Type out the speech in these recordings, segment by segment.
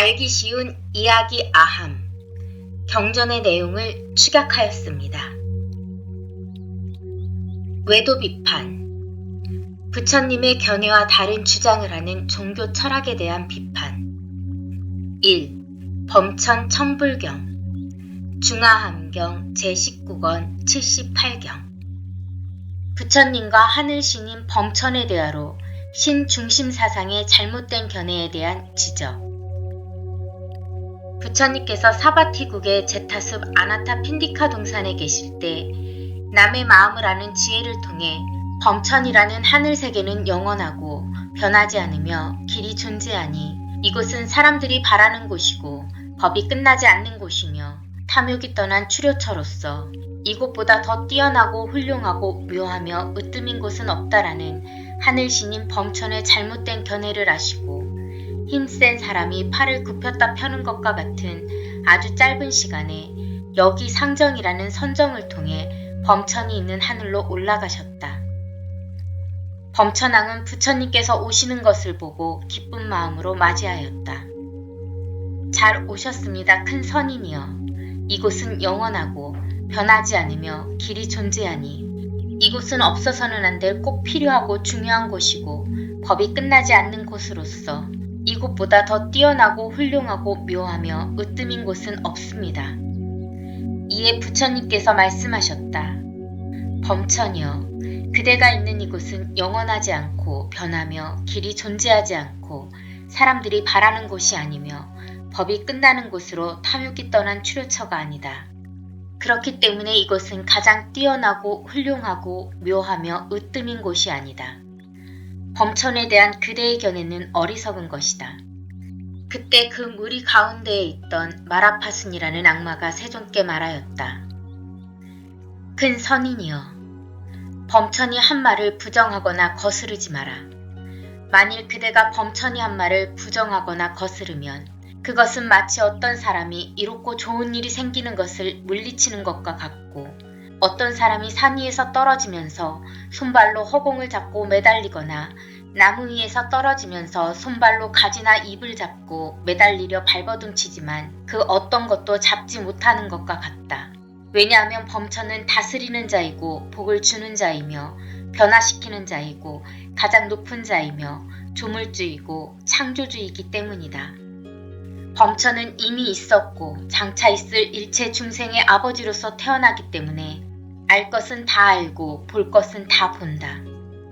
알기 쉬운 이야기 아함, 경전의 내용을 축약하였습니다. 외도 비판, 부처님의 견해와 다른 주장을 하는 종교 철학에 대한 비판. 1. 범천 천불경, 중화함경 제19권 78경. 부처님과 하늘신인 범천에 대하로 신중심 사상의 잘못된 견해에 대한 지적. 부처님께서 사바티국의 제타숲 아나타 핀디카 동산에 계실 때 남의 마음을 아는 지혜를 통해 범천이라는 하늘세계는 영원하고 변하지 않으며 길이 존재하니 이곳은 사람들이 바라는 곳이고 법이 끝나지 않는 곳이며 탐욕이 떠난 추료처로서 이곳보다 더 뛰어나고 훌륭하고 묘하며 으뜸인 곳은 없다라는 하늘신인 범천의 잘못된 견해를 아시고 힘센 사람이 팔을 굽혔다 펴는 것과 같은 아주 짧은 시간에 여기 상정이라는 선정을 통해 범천이 있는 하늘로 올라가셨다. 범천왕은 부처님께서 오시는 것을 보고 기쁜 마음으로 맞이하였다. 잘 오셨습니다, 큰 선인이여. 이곳은 영원하고 변하지 않으며 길이 존재하니 이곳은 없어서는 안 될 꼭 필요하고 중요한 곳이고 법이 끝나지 않는 곳으로서 이곳보다 더 뛰어나고 훌륭하고 묘하며 으뜸인 곳은 없습니다. 이에 부처님께서 말씀하셨다. 범천이여, 그대가 있는 이곳은 영원하지 않고 변하며 길이 존재하지 않고 사람들이 바라는 곳이 아니며 법이 끝나는 곳으로 탐욕이 떠난 추료처가 아니다. 그렇기 때문에 이곳은 가장 뛰어나고 훌륭하고 묘하며 으뜸인 곳이 아니다. 범천에 대한 그대의 견해는 어리석은 것이다. 그때 그 무리 가운데에 있던 마라파순이라는 악마가 세존께 말하였다. 큰 선인이여, 범천이 한 말을 부정하거나 거스르지 마라. 만일 그대가 범천이 한 말을 부정하거나 거스르면 그것은 마치 어떤 사람이 이롭고 좋은 일이 생기는 것을 물리치는 것과 같고 어떤 사람이 산 위에서 떨어지면서 손발로 허공을 잡고 매달리거나 나무 위에서 떨어지면서 손발로 가지나 잎을 잡고 매달리려 발버둥치지만 그 어떤 것도 잡지 못하는 것과 같다. 왜냐하면 범천은 다스리는 자이고 복을 주는 자이며 변화시키는 자이고 가장 높은 자이며 조물주이고 창조주이기 때문이다. 범천은 이미 있었고 장차 있을 일체 중생의 아버지로서 태어나기 때문에 알 것은 다 알고 볼 것은 다 본다.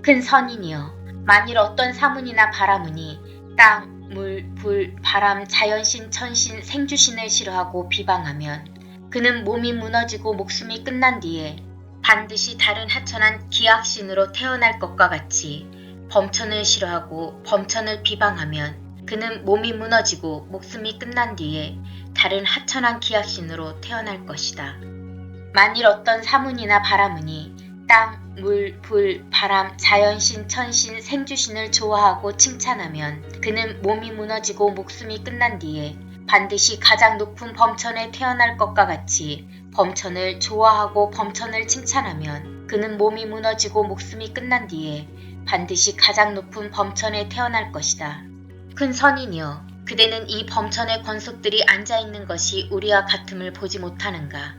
큰 선인이여, 만일 어떤 사문이나 바라문이 땅, 물, 불, 바람, 자연신, 천신, 생주신을 싫어하고 비방하면 그는 몸이 무너지고 목숨이 끝난 뒤에 반드시 다른 하천한 기악신으로 태어날 것과 같이 범천을 싫어하고 범천을 비방하면 그는 몸이 무너지고 목숨이 끝난 뒤에 다른 하천한 기악신으로 태어날 것이다. 만일 어떤 사문이나 바라문이 땅, 물, 불, 바람, 자연신, 천신, 생주신을 좋아하고 칭찬하면 그는 몸이 무너지고 목숨이 끝난 뒤에 반드시 가장 높은 범천에 태어날 것과 같이 범천을 좋아하고 범천을 칭찬하면 그는 몸이 무너지고 목숨이 끝난 뒤에 반드시 가장 높은 범천에 태어날 것이다. 큰 선인이여, 그대는 이 범천의 권속들이 앉아있는 것이 우리와 같음을 보지 못하는가?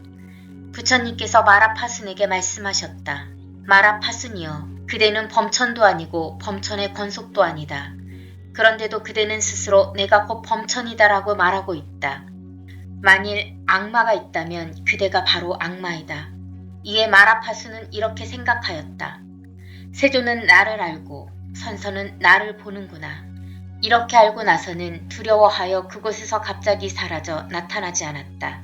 부처님께서 마라파순에게 말씀하셨다. 마라파순이여, 그대는 범천도 아니고 범천의 권속도 아니다. 그런데도 그대는 스스로 내가 곧 범천이다라고 말하고 있다. 만일 악마가 있다면 그대가 바로 악마이다. 이에 마라파순은 이렇게 생각하였다. 세존은 나를 알고 선선은 나를 보는구나. 이렇게 알고 나서는 두려워하여 그곳에서 갑자기 사라져 나타나지 않았다.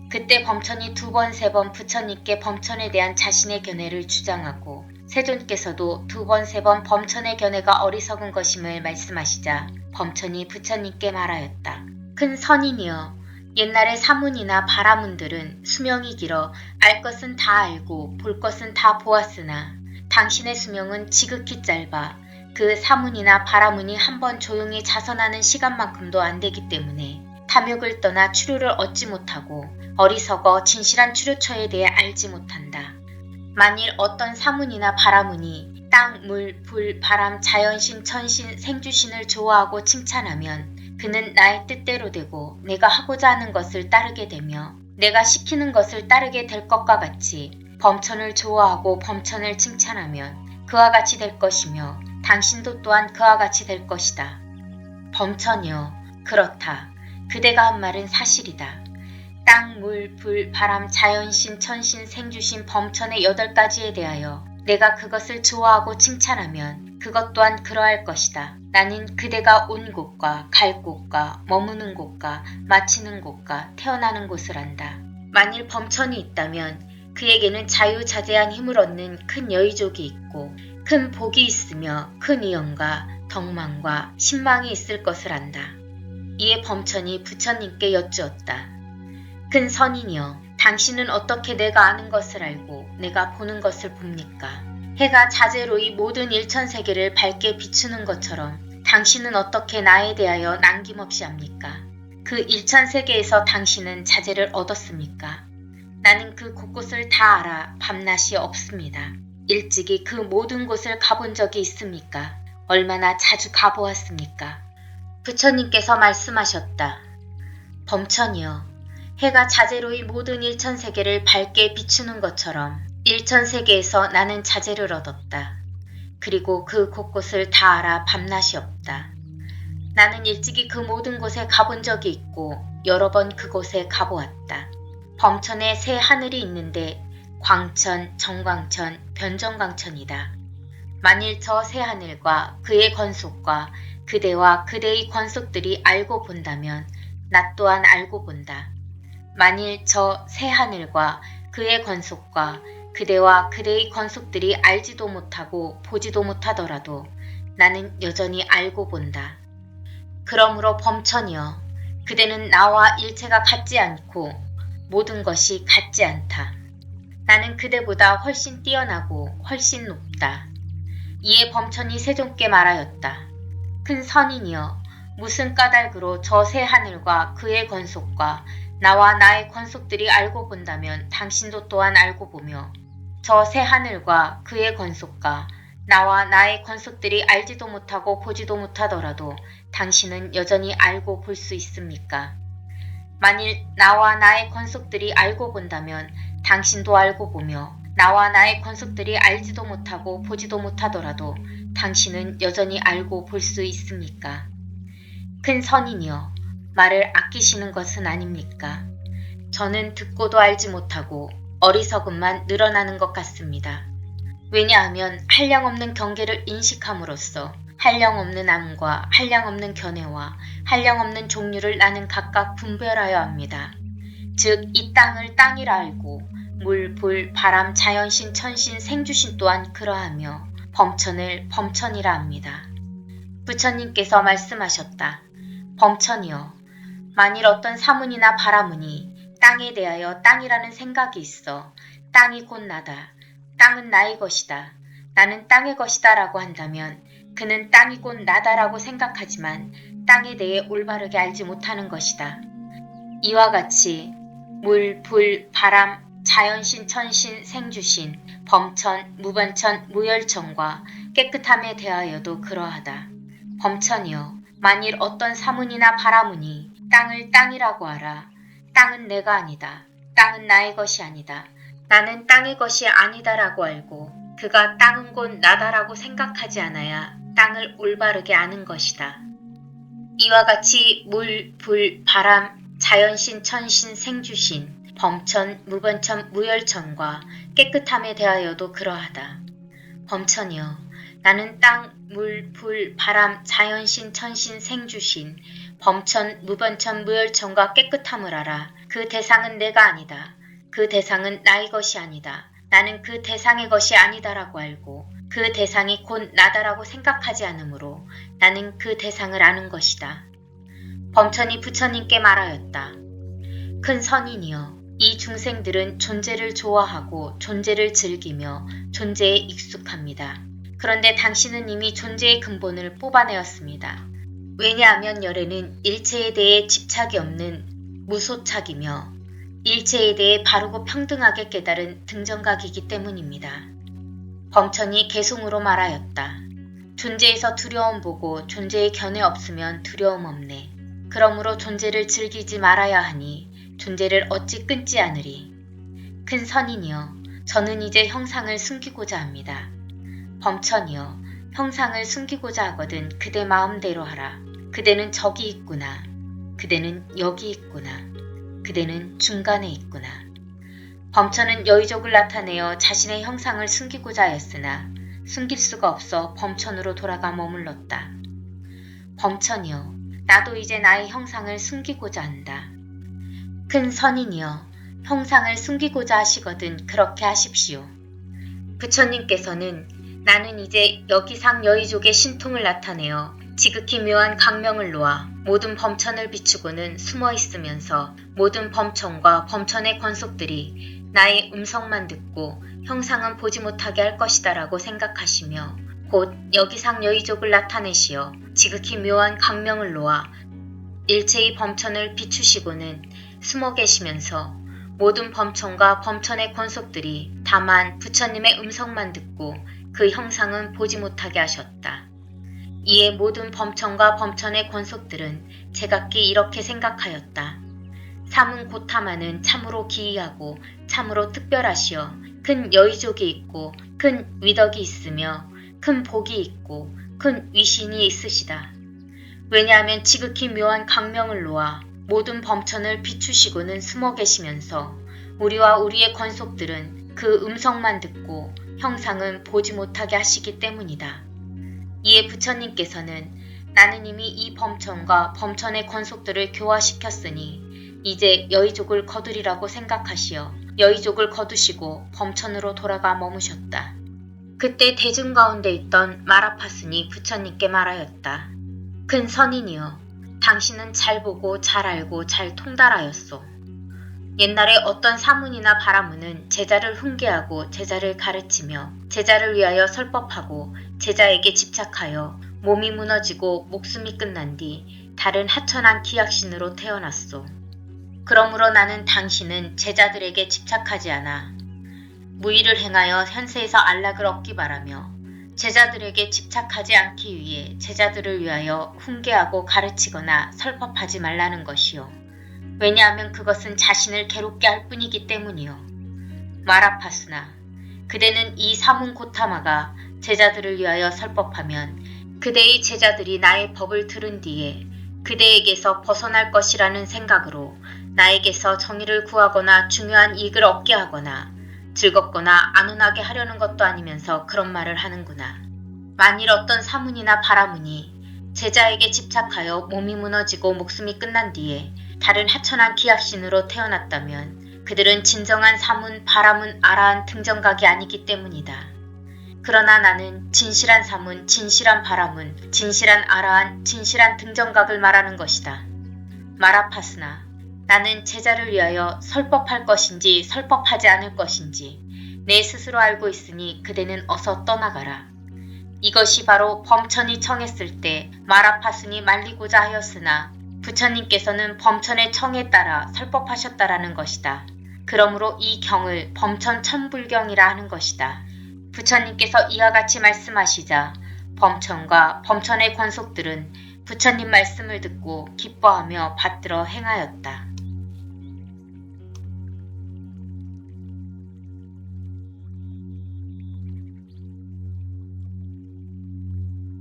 그때 범천이 2번, 3번 부처님께 범천에 대한 자신의 견해를 주장하고 세존께서도 2번, 3번 범천의 견해가 어리석은 것임을 말씀하시자 범천이 부처님께 말하였다. 큰 선인이여, 옛날의 사문이나 바라문들은 수명이 길어 알 것은 다 알고 볼 것은 다 보았으나 당신의 수명은 지극히 짧아 그 사문이나 바라문이 한번 조용히 자선하는 시간만큼도 안 되기 때문에 탐욕을 떠나 추료를 얻지 못하고 어리석어 진실한 추료처에 대해 알지 못한다. 만일 어떤 사문이나 바라문이 땅, 물, 불, 바람, 자연신, 천신, 생주신을 좋아하고 칭찬하면 그는 나의 뜻대로 되고 내가 하고자 하는 것을 따르게 되며 내가 시키는 것을 따르게 될 것과 같이 범천을 좋아하고 범천을 칭찬하면 그와 같이 될 것이며 당신도 또한 그와 같이 될 것이다. 범천이여, 그렇다. 그대가 한 말은 사실이다. 땅, 물, 불, 바람, 자연신, 천신, 생주신 범천의 8가지에 대하여 내가 그것을 좋아하고 칭찬하면 그것 또한 그러할 것이다. 나는 그대가 온 곳과 갈 곳과 머무는 곳과 마치는 곳과 태어나는 곳을 안다. 만일 범천이 있다면 그에게는 자유자재한 힘을 얻는 큰 여의족이 있고 큰 복이 있으며 큰 위엄과 덕망과 신망이 있을 것을 안다. 이에 범천이 부처님께 여쭈었다. 큰 선인이여, 당신은 어떻게 내가 아는 것을 알고 내가 보는 것을 봅니까? 해가 자재로 이 모든 일천세계를 밝게 비추는 것처럼 당신은 어떻게 나에 대하여 남김없이 합니까? 그 일천세계에서 당신은 자재를 얻었습니까? 나는 그 곳곳을 다 알아 밤낮이 없습니다. 일찍이 그 모든 곳을 가본 적이 있습니까? 얼마나 자주 가보았습니까? 부처님께서 말씀하셨다. 범천이여, 해가 자재로 이 모든 일천세계를 밝게 비추는 것처럼 일천세계에서 나는 자재를 얻었다. 그리고 그 곳곳을 다 알아 밤낮이 없다. 나는 일찍이 그 모든 곳에 가본 적이 있고 여러 번 그곳에 가보았다. 범천에 새 하늘이 있는데 광천, 정광천, 변정광천이다. 만일 저 새 하늘과 그의 권속과 그대와 그대의 권속들이 알고 본다면 나 또한 알고 본다. 만일 저 새 하늘과 그의 권속과 그대와 그대의 권속들이 알지도 못하고 보지도 못하더라도 나는 여전히 알고 본다. 그러므로 범천이여, 그대는 나와 일체가 같지 않고 모든 것이 같지 않다. 나는 그대보다 훨씬 뛰어나고 훨씬 높다. 이에 범천이 세존께 말하였다. 큰 선인이여, 무슨 까닭으로 저 새 하늘과 그의 권속과 나와 나의 권속들이 알고 본다면 당신도 또한 알고 보며 저 새 하늘과 그의 권속과 나와 나의 권속들이 알지도 못하고 보지도 못하더라도 당신은 여전히 알고 볼 수 있습니까? 만일 나와 나의 권속들이 알고 본다면 당신도 알고 보며 나와 나의 권속들이 알지도 못하고 보지도 못하더라도 당신은 여전히 알고 볼 수 있습니까? 큰 선인이여, 말을 아끼시는 것은 아닙니까? 저는 듣고도 알지 못하고 어리석음만 늘어나는 것 같습니다. 왜냐하면 한량없는 경계를 인식함으로써 한량없는 암과 한량없는 견해와 한량없는 종류를 나는 각각 분별하여 합니다. 즉 이 땅을 땅이라 알고 물, 불, 바람, 자연신, 천신, 생주신 또한 그러하며 범천을 범천이라 합니다. 부처님께서 말씀하셨다. 범천이여, 만일 어떤 사문이나 바라문이 땅에 대하여 땅이라는 생각이 있어 땅이 곧 나다, 땅은 나의 것이다, 나는 땅의 것이다 라고 한다면 그는 땅이 곧 나다라고 생각하지만 땅에 대해 올바르게 알지 못하는 것이다. 이와 같이 물, 불, 바람, 자연신, 천신, 생주신, 범천, 무변천, 무열천과 깨끗함에 대하여도 그러하다. 범천이여, 만일 어떤 사문이나 바라문이 땅을 땅이라고 알아 땅은 내가 아니다, 땅은 나의 것이 아니다, 나는 땅의 것이 아니다라고 알고 그가 땅은 곧 나다라고 생각하지 않아야 땅을 올바르게 아는 것이다. 이와 같이 물, 불, 바람, 자연신, 천신, 생주신, 범천, 무변천, 무열천과 깨끗함에 대하여도 그러하다. 범천이여, 나는 땅, 물, 불, 바람, 자연신, 천신, 생주신, 범천, 무변천, 무열천과 깨끗함을 알아. 그 대상은 내가 아니다. 그 대상은 나의 것이 아니다. 나는 그 대상의 것이 아니다라고 알고 그 대상이 곧 나다라고 생각하지 않으므로 나는 그 대상을 아는 것이다. 범천이 부처님께 말하였다. 큰 선인이여, 이 중생들은 존재를 좋아하고 존재를 즐기며 존재에 익숙합니다. 그런데 당신은 이미 존재의 근본을 뽑아내었습니다. 왜냐하면 열애는 일체에 대해 집착이 없는 무소착이며 일체에 대해 바르고 평등하게 깨달은 등정각이기 때문입니다. 범천이 개송으로 말하였다. 존재에서 두려움 보고 존재의 견해 없으면 두려움 없네. 그러므로 존재를 즐기지 말아야 하니 존재를 어찌 끊지 않으리. 큰 선인이여, 저는 이제 형상을 숨기고자 합니다. 범천이여, 형상을 숨기고자 하거든 그대 마음대로 하라. 그대는 저기 있구나. 그대는 여기 있구나. 그대는 중간에 있구나. 범천은 여의족을 나타내어 자신의 형상을 숨기고자 하였으나 숨길 수가 없어 범천으로 돌아가 머물렀다. 범천이여, 나도 이제 나의 형상을 숨기고자 한다. 큰 선인이여, 형상을 숨기고자 하시거든 그렇게 하십시오. 부처님께서는 나는 이제 여기상 여의족의 신통을 나타내어 지극히 묘한 강명을 놓아 모든 범천을 비추고는 숨어 있으면서 모든 범천과 범천의 권속들이 나의 음성만 듣고 형상은 보지 못하게 할 것이다라고 생각하시며 곧 여기상 여의족을 나타내시어 지극히 묘한 강명을 놓아 일체의 범천을 비추시고는 숨어 계시면서 모든 범천과 범천의 권속들이 다만 부처님의 음성만 듣고 그 형상은 보지 못하게 하셨다. 이에 모든 범천과 범천의 권속들은 제각기 이렇게 생각하였다. 삼은 고타마는 참으로 기이하고 참으로 특별하시어 큰 여의족이 있고 큰 위덕이 있으며 큰 복이 있고 큰 위신이 있으시다. 왜냐하면 지극히 묘한 강명을 놓아 모든 범천을 비추시고는 숨어 계시면서 우리와 우리의 권속들은 그 음성만 듣고 형상은 보지 못하게 하시기 때문이다. 이에 부처님께서는 나는 이미 이 범천과 범천의 권속들을 교화시켰으니 이제 여의족을 거두리라고 생각하시어 여의족을 거두시고 범천으로 돌아가 머무셨다. 그때 대중 가운데 있던 마라파슨이 부처님께 말하였다. 큰 선인이여, 당신은 잘 보고 잘 알고 잘 통달하였소. 옛날에 어떤 사문이나 바라문은 제자를 훈계하고 제자를 가르치며 제자를 위하여 설법하고 제자에게 집착하여 몸이 무너지고 목숨이 끝난 뒤 다른 하천한 기약신으로 태어났소. 그러므로 나는 당신은 제자들에게 집착하지 않아 무의를 행하여 현세에서 안락을 얻기 바라며 제자들에게 집착하지 않기 위해 제자들을 위하여 훈계하고 가르치거나 설법하지 말라는 것이요. 왜냐하면 그것은 자신을 괴롭게 할 뿐이기 때문이요. 마라파스나, 그대는 이 사문 고타마가 제자들을 위하여 설법하면 그대의 제자들이 나의 법을 들은 뒤에 그대에게서 벗어날 것이라는 생각으로 나에게서 정의를 구하거나 중요한 이익을 얻게 하거나 즐겁거나 안온하게 하려는 것도 아니면서 그런 말을 하는구나. 만일 어떤 사문이나 바라문이 제자에게 집착하여 몸이 무너지고 목숨이 끝난 뒤에 다른 하천한 기약신으로 태어났다면 그들은 진정한 사문, 바라문, 아라한 등정각이 아니기 때문이다. 그러나 나는 진실한 사문, 진실한 바라문, 진실한 아라한, 진실한 등정각을 말하는 것이다. 마라파스나, 나는 제자를 위하여 설법할 것인지 설법하지 않을 것인지 내 스스로 알고 있으니 그대는 어서 떠나가라. 이것이 바로 범천이 청했을 때 마라파슨이 말리고자 하였으나 부처님께서는 범천의 청에 따라 설법하셨다라는 것이다. 그러므로 이 경을 범천 천불경이라 하는 것이다. 부처님께서 이와 같이 말씀하시자 범천과 범천의 권속들은 부처님 말씀을 듣고 기뻐하며 받들어 행하였다.